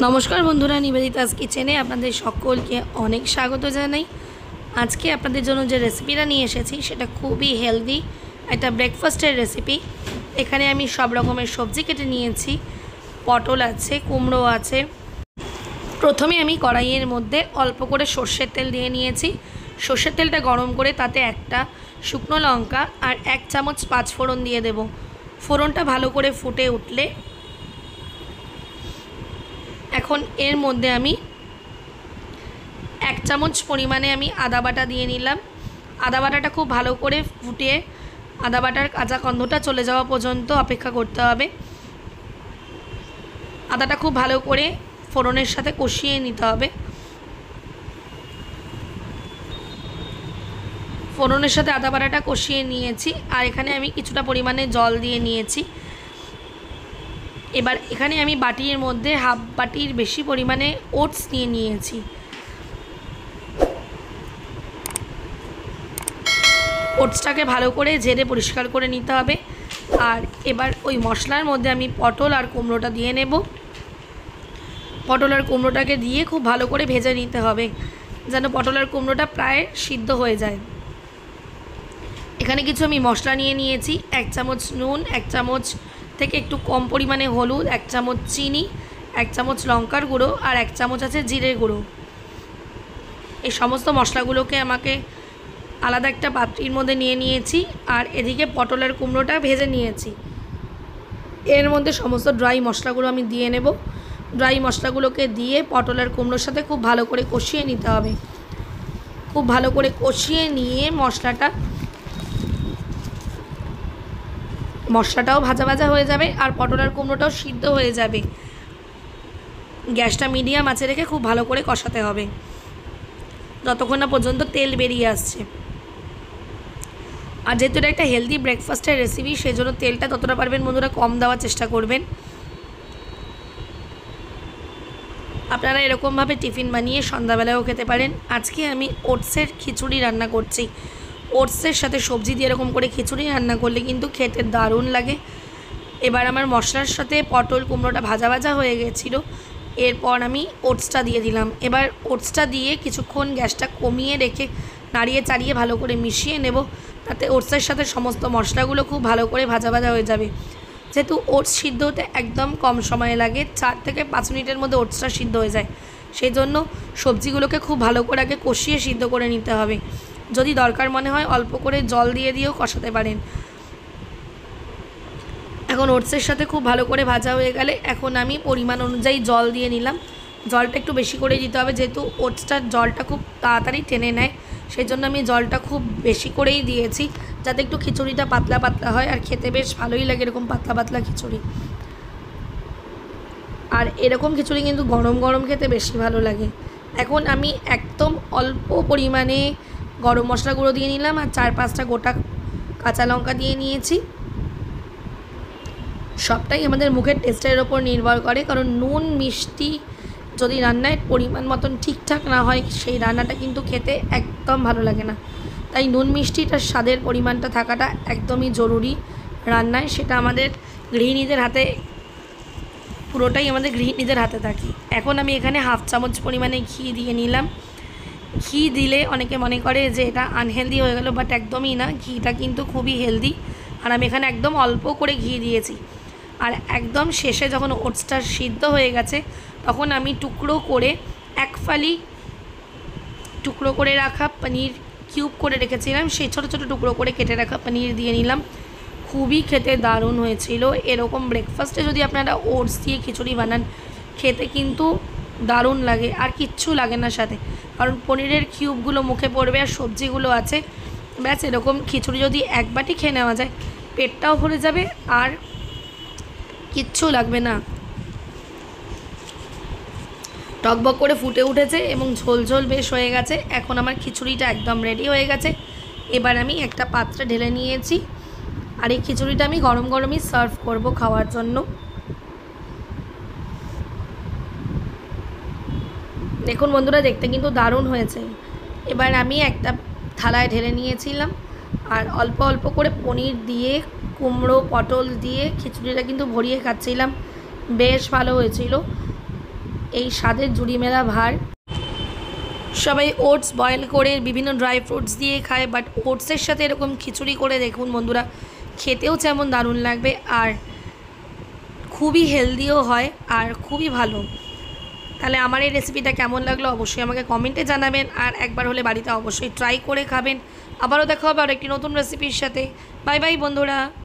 নমস্কার বন্ধুরা, নিবেদিতাস কিচেনে আপনাদের সকলকে অনেক স্বাগত জানাই। আজকে আপনাদের জন্য যে রেসিপিটা নিয়ে এসেছি সেটা খুবই হেলদি একটা ব্রেকফাস্টের রেসিপি। এখানে আমি সব রকমের সবজি কেটে নিয়েছি, পটল আছে, কুমড়ো আছে। প্রথমে আমি কড়াইয়ের মধ্যে অল্প করে সর্ষের তেল দিয়ে নিয়েছি। সর্ষের তেলটা গরম করে তাতে একটা শুকনো লঙ্কা আর 1 চামচ পাঁচফোড়ন দিয়ে দেব। ফোড়নটা ভালো করে ফুটে উঠলে এখন এর মধ্যে আমি 1 চামচ পরিমাণে আমি আদা বাটা দিয়ে নিলাম। আদা বাটাটা খুব ভালো করে ফুটিয়ে আদা বাটার কাঁচা গন্ধটা চলে যাওয়া পর্যন্ত অপেক্ষা করতে হবে। আদাটা খুব ভালো করে ফোড়নের সাথে কষিয়ে নিতে হবে। ফোড়নের সাথে আদা বাটাটা কষিয়ে নিয়েছি আর এখানে আমি কিছুটা পরিমাণে জল দিয়ে নিয়েছি। এবার এখানে আমি বাটির মধ্যে হাফ বাটির বেশি পরিমাণে ওটস নিয়ে নিয়েছি। ওটসটাকে ভালো করে ঝেড়ে পরিষ্কার করে নিতে হবে। আর এবার ওই মশলার মধ্যে আমি পটল আর কুমড়োটা দিয়ে নেব। পটল আর কুমড়োটাকে দিয়ে খুব ভালো করে ভেজে নিতে হবে যেন পটল আর কুমড়োটা প্রায় সিদ্ধ হয়ে যায়। এখানে কিছু আমি মশলা নিয়ে নিয়েছি, 1 চামচ নুন, 1 চামচ থেকে একটু কম পরিমাণে হলুদ, 1 চামচ চিনি, 1 চামচ লঙ্কার গুঁড়ো আর 1 চামচ আছে জিরের গুঁড়ো। এই সমস্ত মশলাগুলোকে আমাকে আলাদা একটা পাত্রের মধ্যে নিয়ে নিয়েছি আর এদিকে পটল আর কুমড়োটা ভেজে নিয়েছি। এর মধ্যে সমস্ত ড্রাই মশলাগুলো আমি দিয়ে নেব। ড্রাই মশলাগুলোকে দিয়ে পটল আর কুমড়োর সাথে খুব ভালো করে কষিয়ে নিতে হবে। খুব ভালো করে কষিয়ে নিয়ে মশলাটাও ভাজা ভাজা হয়ে যাবে আর পটল আর কুমড়োটাও সিদ্ধ হয়ে যাবে। গ্যাসটা মিডিয়াম আঁচে রেখে খুব ভালো করে কষাতে হবে যতক্ষণ না পর্যন্ত তেল বেরিয়ে আসছে। আর যেহেতু এটা একটা হেলদি ব্রেকফাস্টের রেসিপি সেজন্য তেলটা ততটা পারবেন বন্ধুরা কম দেওয়ার চেষ্টা করবেন। আপনারা এরকমভাবে টিফিন বানিয়ে সন্ধ্যাবেলাও খেতে পারেন। আজকে আমি ওটসের খিচুড়ি রান্না করছি। ওটসের সাথে সবজি দিয়ে এরকম করে খিচুড়ি রান্না করলে কিন্তু খেতে দারুণ লাগে। এবার আমার মশলার সাথে পটল কুমড়োটা ভাজা ভাজা হয়ে গেছিলো। এরপর আমি ওটসটা দিয়ে দিলাম। এবার ওটসটা দিয়ে কিছুক্ষণ গ্যাসটা কমিয়ে রেখে নাড়িয়ে চাড়িয়ে ভালো করে মিশিয়ে নেব। তাতে ওটসের সাথে সমস্ত মশলাগুলো খুব ভালো করে ভাজা ভাজা হয়ে যাবে। যেহেতু ওটস সিদ্ধ হতে একদম কম সময় লাগে, 4 থেকে 5 মিনিটের মধ্যে ওটসটা সিদ্ধ হয়ে যায়। সেই জন্য সবজিগুলোকে খুব ভালো করে আগে কষিয়ে সিদ্ধ করে নিতে হবে। যদি দরকার মনে হয় অল্প করে জল দিয়ে দিয়েও কষাতে পারেন। এখন ওটসের সাথে খুব ভালো করে ভাজা হয়ে গেলে এখন আমি পরিমাণ অনুযায়ী জল দিয়ে নিলাম। জলটা একটু বেশি করে দিতে হবে যেহেতু ওটসটার জলটা খুব তাড়াতাড়ি টেনে নেয়। সেই জন্য আমি জলটা খুব বেশি করেই দিয়েছি যাতে একটু খিচুড়িটা পাতলা পাতলা হয় আর খেতে বেশ ভালোই লাগে এরকম পাতলা পাতলা খিচুড়ি। আর এরকম খিচুড়ি কিন্তু গরম গরম খেতে বেশি ভালো লাগে। এখন আমি একদম অল্প পরিমাণে গরম মশলা গুঁড়ো দিয়ে নিলাম আর 4-5টা গোটা কাঁচা লঙ্কা দিয়ে নিয়েছি। সবটাই আমাদের মুখের টেস্টের ওপর নির্ভর করে, কারণ নুন মিষ্টি যদি রান্নায় পরিমাণ মতন ঠিকঠাক না হয় সেই রান্নাটা কিন্তু খেতে একদম ভালো লাগে না। তাই নুন মিষ্টিটার স্বাদের পরিমাণটা থাকাটা একদমই জরুরি রান্নায়। সেটা আমাদের গৃহিণীদের হাতে, পুরোটাই আমাদের গৃহিণীদের হাতে থাকে। এখন আমি এখানে 1/2 চামচ পরিমাণে ঘি দিয়ে নিলাম। ঘি দিলে অনেকে মনে করে যে এটা আনহেলদি হয়ে গেল, বাট একদমই না, ঘিটা কিন্তু খুবই হেলদি। আর আমি এখানে একদম অল্প করে ঘি দিয়েছি। আর একদম শেষে যখন ওটসটা সিদ্ধ হয়ে গেছে তখন আমি টুকরো করে 1 ফালি টুকরো করে রাখা পনির কিউব করে রেখেছিলাম, সেই ছোটো ছোটো টুকরো করে কেটে রাখা পনির দিয়ে নিলাম। খুবই খেতে দারুণ হয়েছিল। এরকম ব্রেকফাস্টে যদি আপনারা ওটস দিয়ে খিচুড়ি বানান খেতে কিন্তু দারুণ লাগে আর কিচ্ছু লাগে না সাথে, কারণ পনিরের কিউবগুলো মুখে পড়বে আর সবজিগুলো আছে। ব্যাস এরকম খিচুড়ি যদি 1 বাটি খেয়ে নেওয়া যায় পেটটাও ভরে যাবে আর কিচ্ছু লাগবে না। টকবক করে ফুটে উঠেছে এবং ঝোল ঝোল বেশ হয়ে গেছে। এখন আমার খিচুড়িটা একদম রেডি হয়ে গেছে। এবার আমি একটা পাত্রে ঢেলে নিয়েছি আর এই খিচুড়িটা আমি গরম গরমই সার্ভ করব খাওয়ার জন্য। দেখুন বন্ধুরা, দেখতে কিন্তু দারুণ হয়েছে। এবার আমি একটা থালায় ঢেলে নিয়েছিলাম আর অল্প অল্প করে পনির দিয়ে কুমড়ো পটল দিয়ে খিচুড়িটা কিন্তু ভরিয়ে খাচ্ছিলাম। বেশ ভালো হয়েছিল। এই স্বাদের জুড়ি মেলা ভার। সবাই ওটস বয়েল করে বিভিন্ন ড্রাই ফ্রুটস দিয়ে খায়, বাট ওটসের সাথে এরকম খিচুড়ি করে দেখুন বন্ধুরা, খেতেও যেমন দারুণ লাগবে আর খুবই হেলদিও হয় আর খুবই ভালো। তাহলে আমার এই রেসিপিটা কেমন লাগলো অবশ্যই আমাকে কমেন্টে জানাবেন, আর একবার হলে বাড়িতে অবশ্যই ট্রাই করে খাবেন। আবারও দেখা হবে আর একটি নতুন রেসিপির সাথে। বাই বাই বন্ধুরা।